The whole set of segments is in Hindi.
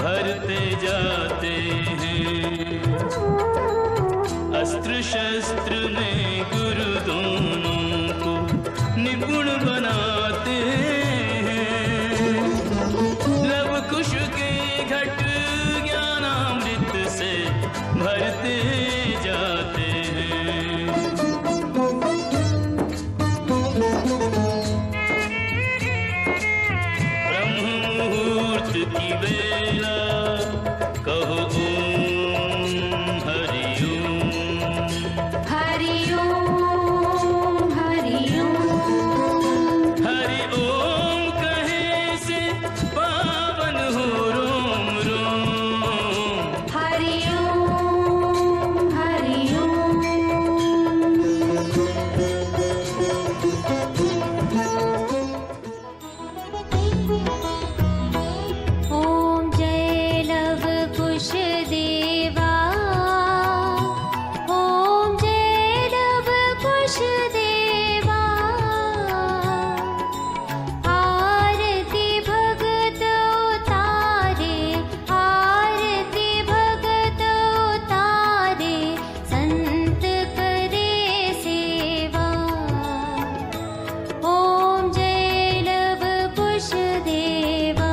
भरते जाते हैं। अस्त्र शस्त्र में गुरु दोनों को निपुण बनाते हैं। लव कुश के घट ज्ञानामृत से भरते जाते हैं। ब्रह्म मुहूर्त की बेला कहो ओम हरि ओम। हरि ओम हरि ओम। हरि ओम कहे से पावन हो रोम रोम। हरि ओम हरि ओम। ओम जय लव कुश देवा। ओम जय लव कुश देवा। आरती भगत उतारे। आरती भगत उतारे। संत करे सेवा। ओम जय लव कुश देवा।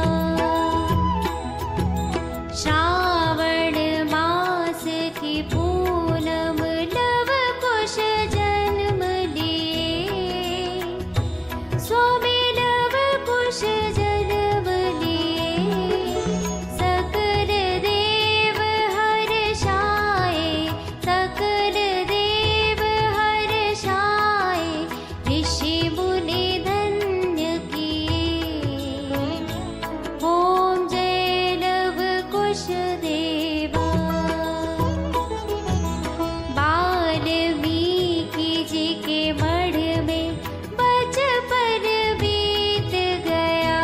श्रावण मास की पूनम लव कुश जन्म लिए। स्वामी लव कुश जन्म लिए। सकल देव हर्षाए। सकल देव हर्षाए। ऋषि मुनि धन्य किए। ओम जय लव कुश देवा। वाल्मीकि जी के मढ़ में बचपन बीत गया।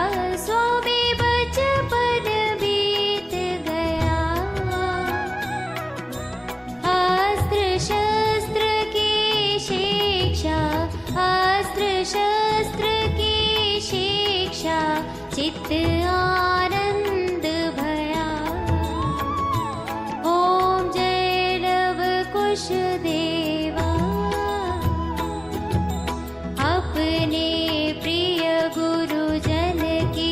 स्वामी बचपन बीत गया। अस्त्र शस्त्र की शिक्षा। अस्त्र शस्त्र की शिक्षा। चित्त आनंद भया। ओम जय लव कुश देवा। अपने प्रिय गुरुजन की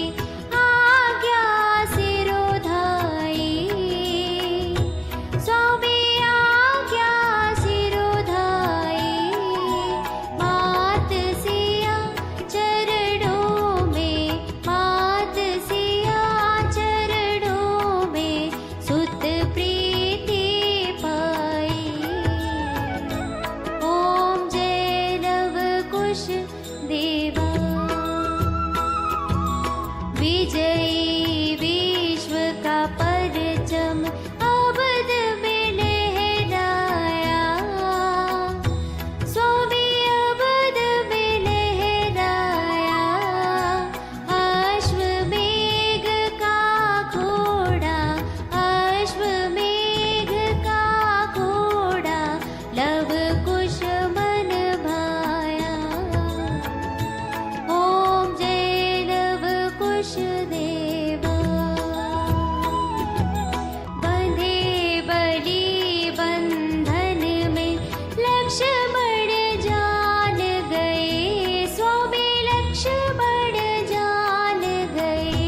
आज्ञा सिरोधाई। स्वामी आज्ञा सिरोधाई। मात सिया चरणों में। मात सिया चरणों में। सुत प्रीति पाई। ओम जय लव कुश देवा। विजयी विश्व का परचम अवध में लहराया। स्वामी अवध में लहराया। अश्वमेघ का घोड़ा। अश्वमेघ का घोड़ा। लव कुश मन भाया। ओम जय लव कुश देवा। बंधे बलि बंधन में लक्ष्मण जान गए। स्वामी लक्ष्मण जान गए।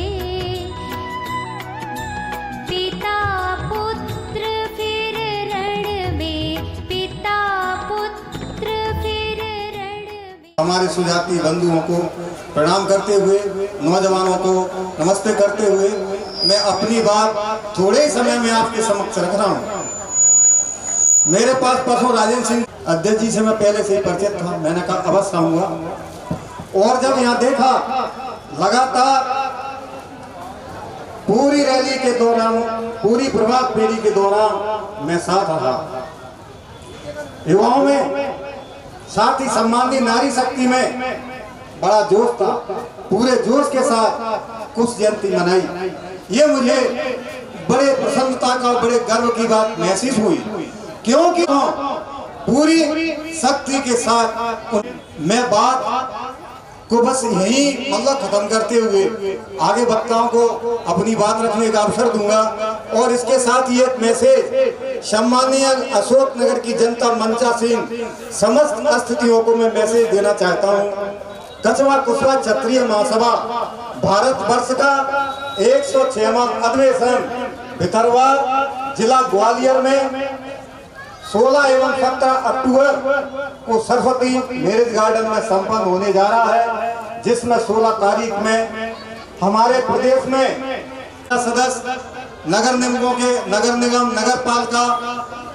पिता पुत्र फिर रण में। पिता पुत्र फिर रण में। हमारे सुजाती बंधुओं को प्रणाम करते हुए, नौजवानों को नमस्ते करते हुए मैं अपनी बात थोड़े ही समय में आपके समक्ष रख रहा हूँ। मेरे पास परसों राजेंद्र सिंह अध्यक्ष जी से मैं पहले से ही परिचित था। मैंने कहा अवश्य आऊंगा। और जब यहाँ देखा लगातार पूरी रैली के दौरान, पूरी प्रभात फेरी के दौरान मैं साथ रहा। युवाओं में, साथ ही सम्मानित नारी शक्ति में बड़ा जोश था। पूरे जोश के साथ कुश जयंती मनाई। ये मुझे बड़े प्रसन्नता का, बड़े गर्व की बात महसूस हुई, क्योंकि पूरी शक्ति के साथ मैं बात को बस यही मतलब खत्म करते हुए आगे वक्ताओं को अपनी बात रखने का अवसर दूंगा। और इसके साथ ही एक मैसेज सम्मानीय अशोक नगर की जनता मंचा सिंह समस्त स्थितियों को मैं मैसेज देना चाहता हूँ। कछवा कुशवा क्षत्रिय महासभा भारत वर्ष का 106वां अधिवेशन भितरवा जिला ग्वालियर में 16 एवं 17 अक्टूबर को सरस्वती मैरिज गार्डन में संपन्न होने जा रहा है, जिसमें 16 तारीख में हमारे प्रदेश में सदस्य, नगर निगमों के नगर निगम, नगर पालिका,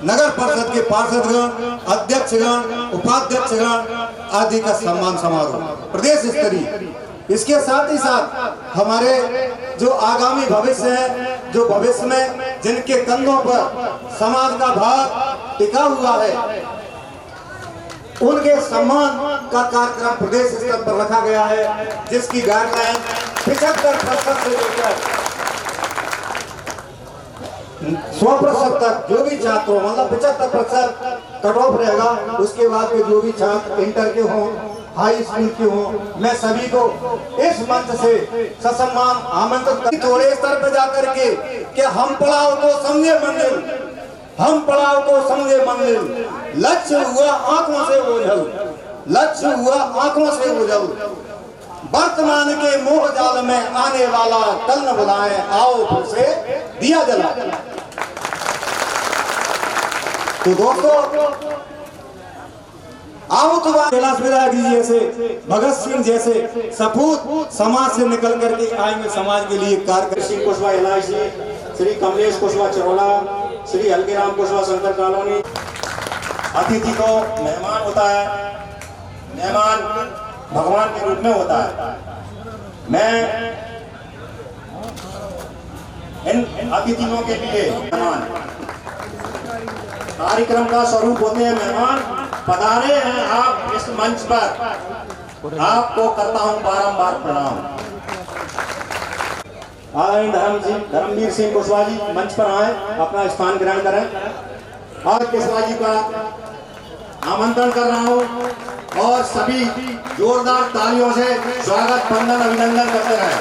नगर परिषद के पार्षदगण, अध्यक्षगण, उपाध्यक्षगण आदि का सम्मान समारोह प्रदेश स्तरीय। इसके साथ ही साथ हमारे जो आगामी भविष्य है, जो भविष्य में जिनके कंधों पर समाज का भार टिका हुआ है, उनके सम्मान का कार्यक्रम प्रदेश स्तर पर रखा गया है, जिसकी गाइडलाइन 75% से लेकर 100% तक जो भी छात्रों मतलब 75% कट ऑफ रहेगा। उसके बाद के जो भी छात्र इंटर के हों, हाई स्कूल के हों, मैं सभी को इस मंच से ससम्मान आमंत्रित थोड़े स्तर पर जाकर के कि हम पड़ाव को समझे मंजिल, हम पड़ाव को समझे मंजिल, लक्ष्य हुआ आंखों से ओझल, लक्ष्य हुआ आंखों से ओझल, वर्तमान के मोह जाल में आने वाला कल न बुलाए, आओ फिर से दिया जला। तो दोस्तों आओ तो कैलाश विधायक जी जैसे, भगत सिंह जैसे सपूत समाज से निकल करके आएंगे, समाज के लिए कार्य। Singh Kushwaha LIC, Shri Kamlesh Kushwaha Charola, Shri Haldiram Kushwaha Shankar colony. अतिथि को मेहमान होता है, मेहमान भगवान के रूप में होता है। मैं इन अतिथियों के लिए मेहमान, कार्यक्रम का स्वरूप होते हैं मेहमान। पधारे हैं आप इस मंच पर, आपको करता हूं बारंबार प्रणाम। आदरणीय धर्मवीर सिंह कुशवाहा जी मंच पर आए, अपना स्थान ग्रहण करें। और कुशवाहा जी का आमंत्रण कर रहा हूं और सभी जोरदार तालियों से स्वागत, वंदन, अभिनंदन करते रहे।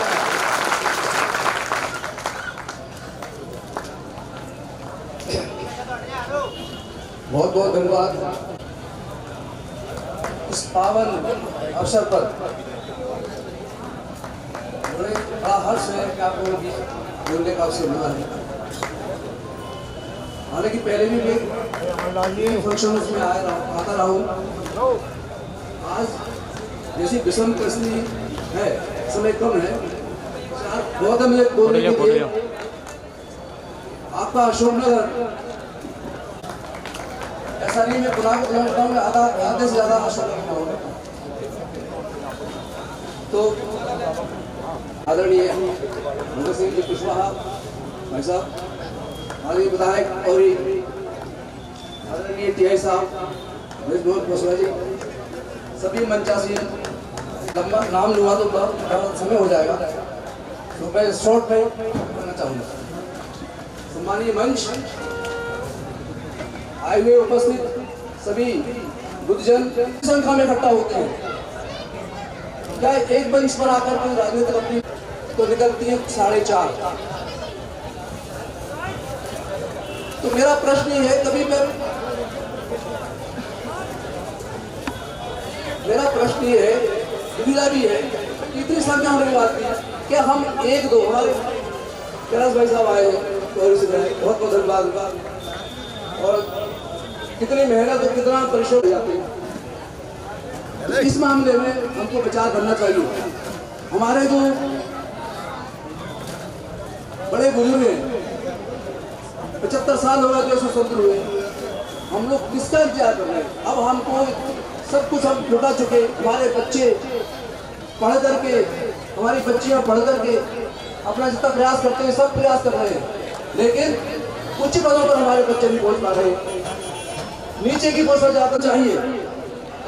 बहुत बहुत धन्यवाद। इस पावन अवसर पर बड़ा हर्ष है कि आपको बोलने का अवसर मिला है। हालांकि पहले भी मैं फंक्शन में आता रहा हूँ। आज जैसी विषम परिस्थिति है, समय कम है, बहुत मुझे बोलने के लिए आपका अशोकनगर ऐसा नहीं, मैं बुला के बताऊंगा आधे से ज्यादा अशोकनगर होगा। तो आदरणीय भगत सिंह जी कुशवाहा भाई साहब, आदरणीय विधायक और आदरणीय टीआई साहब कुशवाहा जी, सभी मंचासी, लंबा नाम लूँगा तो बहुत समय हो जाएगा, तो मैं शॉर्ट में करना चाहूँगा। सम्मानीय मंच, आए हुए उपस्थित सभी बुद्धजन संख्या में इकट्ठा होते हैं। क्या एक मंच पर आकर कोई राजनीतिक अपनी तो निकलती है 4:30। तो मेरा प्रश्न ये है, कभी मेरा प्रश्न ये है, दुविधा भी है, इतनी संख्या होने की बात है क्या हम एक दो, हमारे कैलाश भाई साहब आए बहुत बहुत धन्यवाद। और कितनी मेहनत और कितना परिश्रम हो जाते हैं, इस मामले में हमको विचार करना चाहिए। हमारे जो बड़े बुजुर्ग हैं, 75 साल हो गए देश स्वतंत्र हुए, हम लोग किसका इंतजार कर रहे हैं? अब हमको सब कुछ हम लुटा चुके, हमारे बच्चे पढ़ करके, हमारी बच्चियां पढ़ करके अपना जितना प्रयास करते हैं, सब प्रयास कर रहे हैं, लेकिन उच्च पदों पर हमारे बच्चे नहीं पहुंच पा रहे, नीचे की पोस्ट पर जाना चाहिए।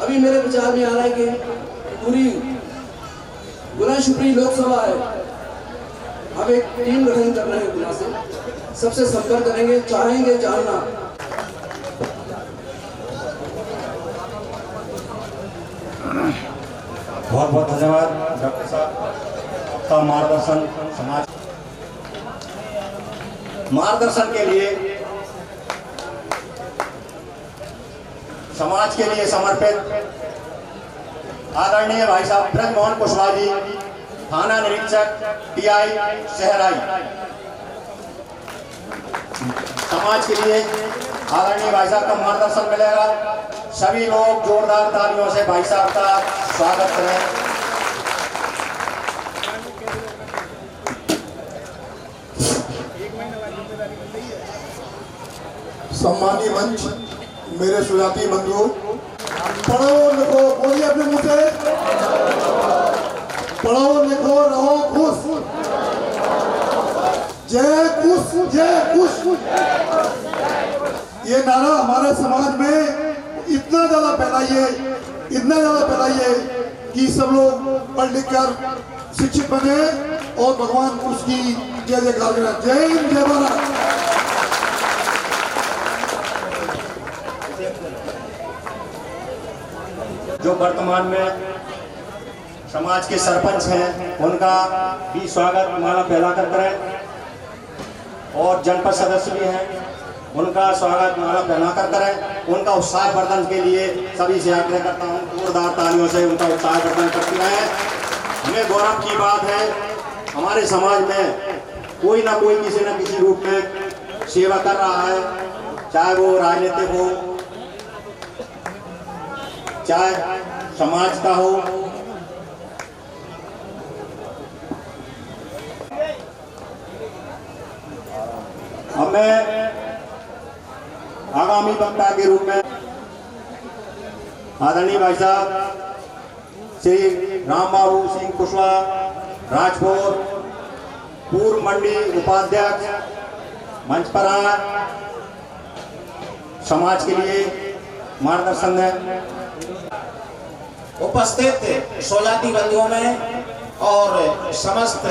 अभी मेरे विचार में आ रहा है कि पूरी गुना शुक्री लोकसभा है, हम एक टीम गठन कर रहे हैं गुना से, सबसे संपर्क करेंगे, चाहेंगे जानना बहुत बहुत धन्यवाद डॉक्टर साहब का मार्गदर्शन के लिए समाज के लिए समर्पित आदरणीय भाई साहब ब्रजमोहन कुशवाहा जी, थाना निरीक्षक टीआई शहराई। समाज के लिए आदरणीय भाई साहब का मार्गदर्शन मिलेगा। सभी लोग जोरदार तालियों से भाई साहब का स्वागत करें। सम्मानीय मंच, मेरे सुजाती बंधुओं, पढ़ो लिखो, बोलिए अपने मुंह से, पढ़ो लिखो रहो खुश, जय खुश जय खुश। ये नारा हमारे समाज में इतना ज्यादा फैलाइए कि सब लोग पढ़ लिख कर शिक्षित बने और भगवान उसकी जय जयकार करें। जय हिंद, जय भारत। जो वर्तमान में समाज के सरपंच हैं उनका भी स्वागत माला फैलाकर करें, और जनपद सदस्य भी हैं उनका स्वागत माला फैलाकर करें। उनका उत्साह वर्धन के लिए सभी से आग्रह करता हूं, जोरदार तालियों से उनका उत्साह वर्धन करते रहें। हमें गौरव की बात है, हमारे समाज में कोई ना कोई किसी न किसी रूप में सेवा कर रहा है, चाहे वो राजनीतिक हो, चाहे समाज का हो। अब मैं आगामी वक्ता के रूप में आदरणीय भाई साहब श्री राम बाबू सिंह कुशवाहा, राजपुर पूर्व मंडी उपाध्यक्ष, मंच पर आए, समाज के लिए मार्गदर्शन है। उपस्थित सोजाती बंधुओं में और समस्त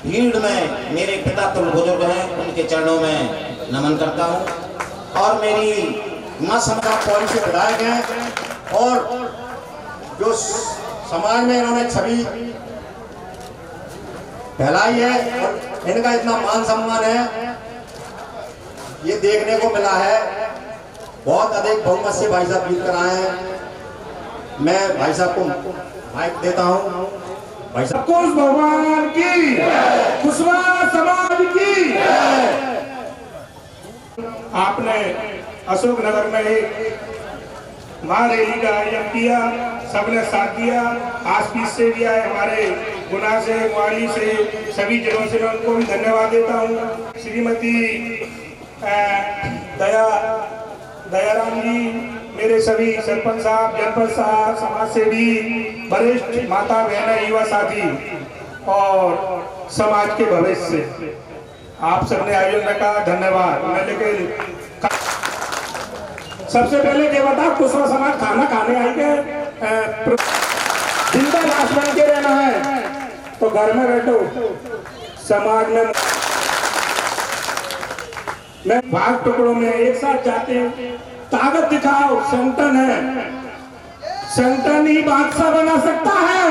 भीड़ में मेरे पिता तुल्य बुजुर्ग हैं, उनके चरणों में नमन करता हूं। और मेरी मां समाज पौड़ी से विधायक हैं और जो समाज में इन्होंने छवि फैलाई है और इनका इतना मान सम्मान है, ये देखने को मिला है। बहुत अधिक बहुमत से भाई साहब जीत कर आए हैं। मैं भाई साहब को माइक देता हूं। भाई साहब कुश भगवान की, कुशवाहा समाज की। आपने अशोकनगर में एक महारैली का आयोजन किया, सबने साथ दिया। आसपास से भी आए, हमारे गुना से, मुआली से, सभी जिलों से मैं उनको भी धन्यवाद देता हूँ। श्रीमती दयाराम जी, मेरे सभी सरपंच साहब, जनपद साहब, समाज सेवी, वरिष्ठ माता बहन, युवा साथी और समाज के भविष्य से आप सबने आयोजन रखा, धन्यवाद। मैं लेकिन सबसे पहले ये बता, कुशवाहा समाज खाना खाने आएंगे, जिंदा लाश बन के रहना है तो घर में बैठो। समाज में मैं भाग टुकड़ों में एक साथ जाते हैं, ताकत दिखाओ। संगठन है, संगठन ही बादशाह बना सकता है।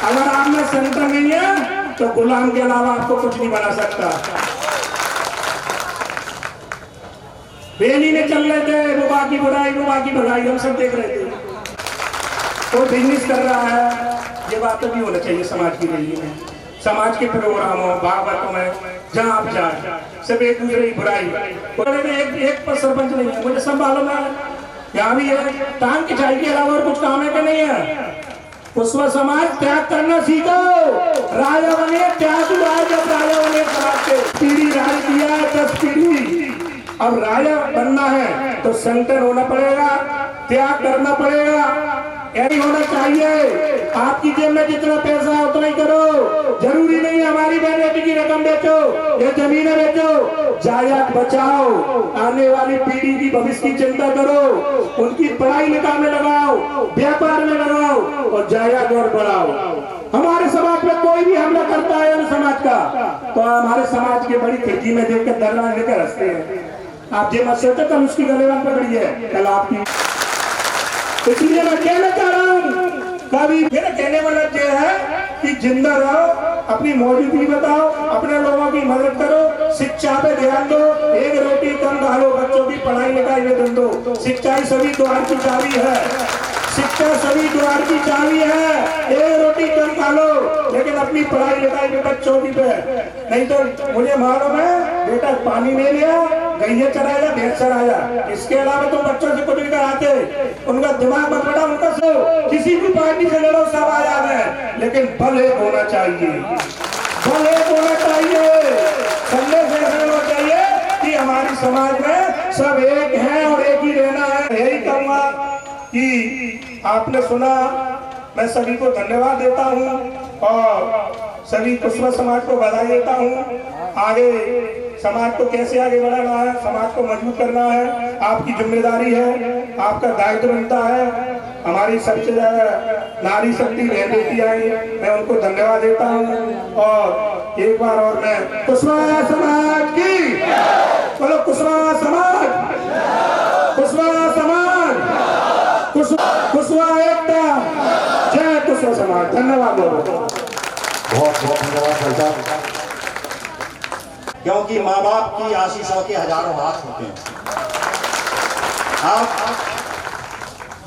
अगर आप में संगठन नहीं है तो गुलाम के अलावा आपको कुछ नहीं बना सकता। बेली में चल रहे थे, बुबा की बुराई बुबा की भलाई, हम सब देख रहे थे। तो बिजनेस कर रहा है, ये बात भी होना चाहिए समाज की रैली में, समाज के प्रोग्रामों, भागवतों में जहाँ आप जाए, सब एक दूसरे की बुराई। एक पर सरपंच नहीं है, मुझे सब मालूम है। यहाँ भी है, टांग की चाय के अलावा और कुछ काम है कि नहीं है। कुशवाहा समाज त्याग करना सीखो। राजा बने, त्याग हुआ जब राजा बने समाज के। पीढ़ी राज दिया है, 10 पीढ़ी। अब राजा बनना है तो संगठन होना पड़ेगा, त्याग करना पड़ेगा। यही होना चाहिए। आपकी जेब में जितना पैसा है उतना ही करो। जरूरी नहीं हमारी बेटी की रकम बेचो या जमीनें बेचो, जायदाद बचाओ। आने वाली पीढ़ी की भविष्य की चिंता करो, उनकी पढ़ाई लिखाई में लगाओ, व्यापार में लगाओ और जायदाद और बढ़ाओ। हमारे समाज में कोई भी हमला करता है उन समाज का, तो हमारे समाज के बड़ी खिड़की में देखकर दरवाजे लेकर हंसते हैं। आप ये मत सोचो कल उसकी गलेवान पकड़ी है, कल आपकी। इसलिए मैं कहना चाह रहा हूँ, कभी मेरा कहने वाला यह है कि जिंदा रहो, अपनी मौजूदगी बताओ, अपने लोगों की मदद करो, शिक्षा पे ध्यान दो, एक रोटी कम खा लो, बच्चों की पढ़ाई लिखाई में ध्यान दो। शिक्षा ही सभी द्वार की चाबी है, शिक्षा सभी द्वार की चाबी है। एक रोटी कम खा लो, लेकिन अपनी पढ़ाई लिखाई में बच्चों की पे, नहीं तो मुझे मालूम है बेटा पानी नहीं लिया, गैया चराया, भैंस चराया, इसके अलावा तो बच्चों से कुछ नहीं कराते। उनका दिमाग मत बड़ा, उनका सो किसी भी पार्टी से लड़ो सब आजाद है, लेकिन बल एक होना चाहिए, बल एक होना चाहिए। संदेश ऐसा होना चाहिए कि हमारी समाज में सब एक हैं और एक ही रहना है। यही कहूँगा कि आपने सुना, मैं सभी को धन्यवाद देता हूँ और सभी कुशवा समाज को बधाई देता हूँ। आगे समाज को कैसे आगे बढ़ाना है, समाज को मजबूत करना है, आपकी जिम्मेदारी है, आपका दायित्व बनता है। हमारी सबसे ज्यादा नारी शक्ति बहन बेटियां आई, मैं उनको धन्यवाद देता हूँ। और एक बार और मैं कुशवा समाज की, बोलो कुशवा समाज, कुशवा समाज, कुशवा एकता, जय कुशवा समाज। धन्यवाद। बहुत बहुत धन्यवाद भाई साहब, क्योंकि माँ बाप की आशीषों के हजारों हाथ होते हैं। आप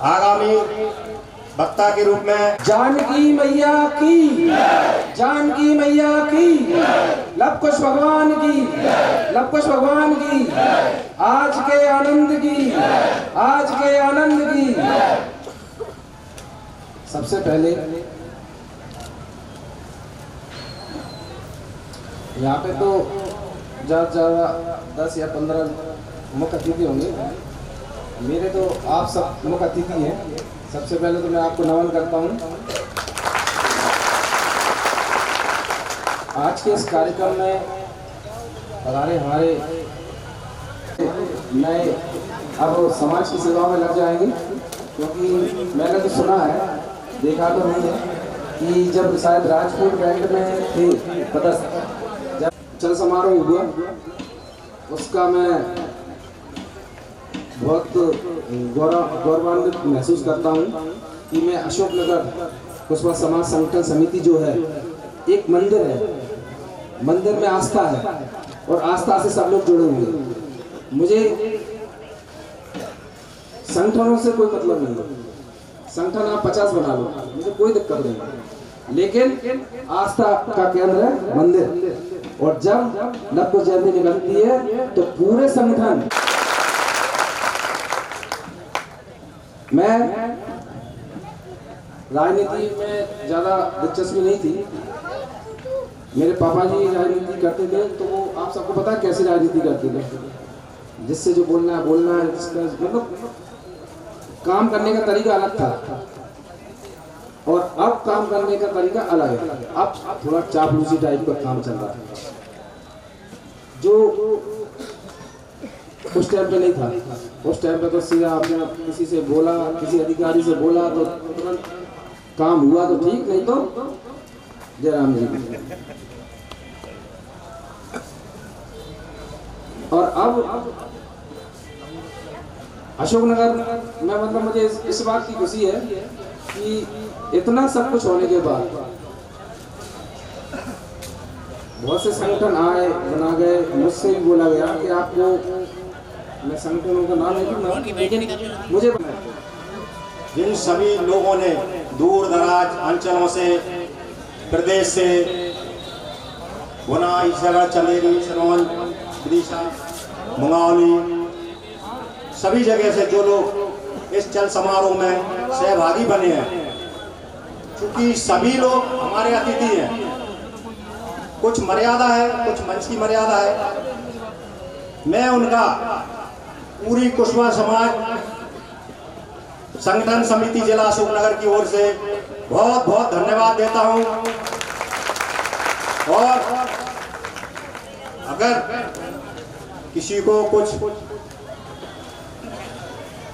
आगामी वक्ता के रूप में जानकी मैया की, जानकी मैया की, लव कुश भगवान की, लव कुश भगवान की, आज के आनंद की, आज के आनंद की। सबसे पहले यहाँ पे तो ज़्यादा 10 या 15 मुख्य अतिथि होंगे, मेरे तो आप सब मुख्य अतिथि हैं। सबसे पहले तो मैं आपको नमन करता हूँ। आज के इस कार्यक्रम में हमारे मैं अब समाज की सेवा में लग जाएंगे, क्योंकि मैंने तो सुना है, देखा तो नहीं है कि जब शायद राजकोट बैंड में थे जब चल समारोह हुआ, उसका मैं बहुत गौरवान्वित महसूस करता हूँ कि मैं अशोकनगर कुशवा समाज संगठन समिति जो है एक मंदिर है, मंदिर में आस्था है और आस्था से सब लोग जुड़े हुए हैं। मुझे संगठनों से कोई मतलब नहीं है, संगठन आप 50 बना लो, मुझे कोई दिक्कत नहीं है, लेकिन आस्था का केंद्र है मंदिर। और जब लव कुश जयंती निकलती है तो पूरे संगठन, मैं राजनीति में ज़्यादा दिलचस्पी नहीं थी, मेरे पापा जी राजनीति करते थे, तो वो आप सबको पता है कैसे राजनीति करते थे, जिससे जो बोलना है, जिसका मतलब काम करने का तरीका अलग था और अब काम करने का तरीका अलग है। अब थोड़ा चापलूसी टाइप का काम चल रहा है, जो उस टाइम पे नहीं था। उस टाइम पे तो सीधा आपने किसी से बोला, किसी अधिकारी से बोला तो तुरंत काम हुआ तो ठीक, नहीं तो जयराम जी। और अब अशोकनगर में मतलब मुझे इस बात की खुशी है कि इतना सब कुछ होने के बाद बहुत से संगठन आए, बना गए, मुझसे भी बोला गया कि आपको, मैं संगठनों का नाम नहीं लूंगा, लेकिन मुझे जिन सभी लोगों ने दूर दराज अंचलों से, प्रदेश से, गुना, ईसागढ़, चंदेरी, सिरमौर, विदिशा, मुंगावली, सभी जगह से जो लोग इस चल समारोह में सहभागी बने हैं, क्योंकि सभी लोग हमारे अतिथि हैं, कुछ मर्यादा है, कुछ मंच की मर्यादा है। मैं उनका पूरी कुशवा समाज संगठन समिति जिला अशोकनगर की ओर से बहुत बहुत धन्यवाद देता हूं। और अगर किसी को कुछ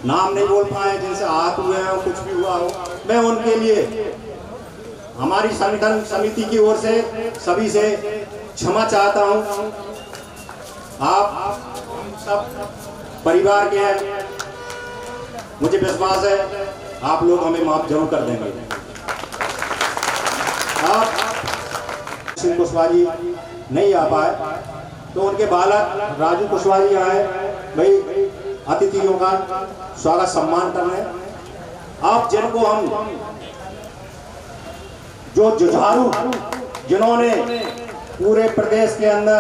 नाम नहीं बोल पाए, जिनसे हाथ हुए हैं, कुछ भी हुआ हो, मैं उनके लिए हमारी संगठन समिति की ओर से सभी से क्षमा चाहता हूं। आप सब परिवार के हैं, मुझे विश्वास है आप लोग हमें माफ जरूर कर देंगे। सिंह कुशवाहा जी नहीं आ पाए, तो उनके बालक राजू कुशवाहा जी आए भाई अतिथियों का स्वागत सम्मान कर रहे हैं। आप जिनको हम जो जुझारू जिन्होंने पूरे प्रदेश के अंदर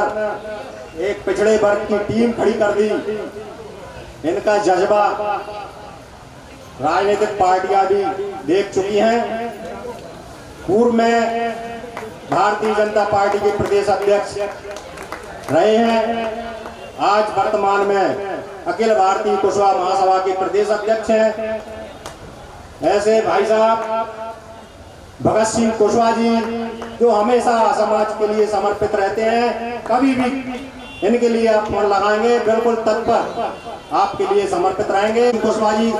एक पिछड़े वर्ग की टीम खड़ी कर दी, इनका जज्बा राजनीतिक पार्टियां भी देख चुकी हैं। पूर्व में भारतीय जनता पार्टी के प्रदेश अध्यक्ष रहे हैं, आज वर्तमान में अखिल भारतीय कुशवाहा महासभा के प्रदेश अध्यक्ष हैं। ऐसे भाई साहब भगत सिंह कुशवाहा जी जो हमेशा समाज के लिए समर्पित रहते हैं, कभी भी इनके लिए आप फोन लगाएंगे बिल्कुल तत्पर आपके लिए समर्पित रहेंगे। कुशवाहा जी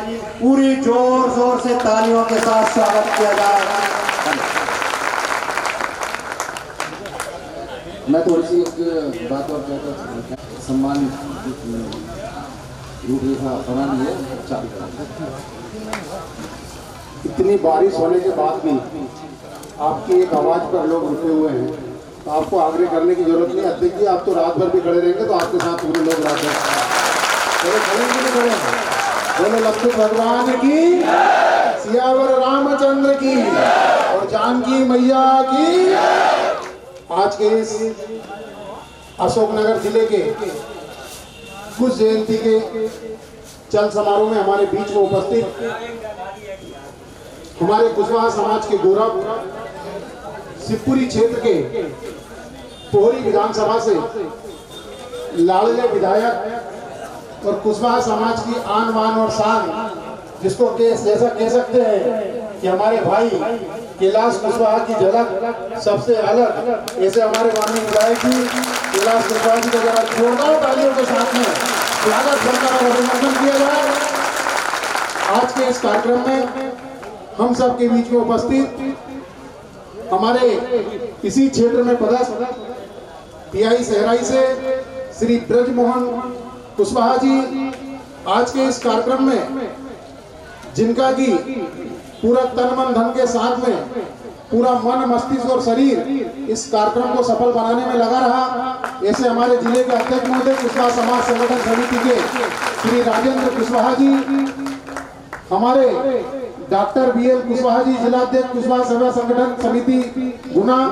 पूरी जोर जोर से तालियों के साथ स्वागत किया जा रहा है। मैं थोड़ी सी एक बात और कहता सम्मान रूपरेखा बनानी है। इतनी बारिश होने के बाद भी आपकी एक आवाज़ पर लोग रुके हुए हैं, तो आपको आग्रह करने की जरूरत नहीं। अध्यक्ष जी आप तो रात भर भी खड़े रहेंगे, तो आपके साथ पूरे लोग रात भर खड़े। बोलो लक्ष्मण भगवान की, सियावर रामचंद्र की और जानकी मैया की। आज के इस अशोकनगर जिले के कुछ जयंती के चल समारोह में हमारे बीच में उपस्थित हमारे कुशवाहा समाज के गौरव शिवपुरी क्षेत्र के पोहरी विधानसभा से लाडले विधायक और कुशवाहा समाज की आन बान और शान, जिसको जैसा कह सकते हैं कि हमारे भाई कैलाश कुशवाहा की झलक सबसे अलग, ऐसे हमारे माननीय विधायक जी कैलाश कुशवाहा जी का जरा जोरदार तालियों के साथ में स्वागत करकर और अभिनंदन किया जाए। आज के इस कार्यक्रम में हम सब के बीच में उपस्थित हमारे इसी क्षेत्र में पदस्थ पीआई सहराई से श्री ब्रजमोहन कुशवाहा जी, आज के इस कार्यक्रम में जिनका की पूरा तन मन धन के साथ में पूरा मन मस्तिष्क और शरीर इस कार्यक्रम को सफल बनाने में लगा रहा, ऐसे हमारे जिले के अध्यक्ष महोदय कुशवाहा समाज संगठन समिति के श्री राजेंद्र कुशवाहा जी, हमारे डॉक्टर बीएल कुशवाहा जी जिलाध्यक्ष कुशवाहा सेवा संगठन समिति गुना,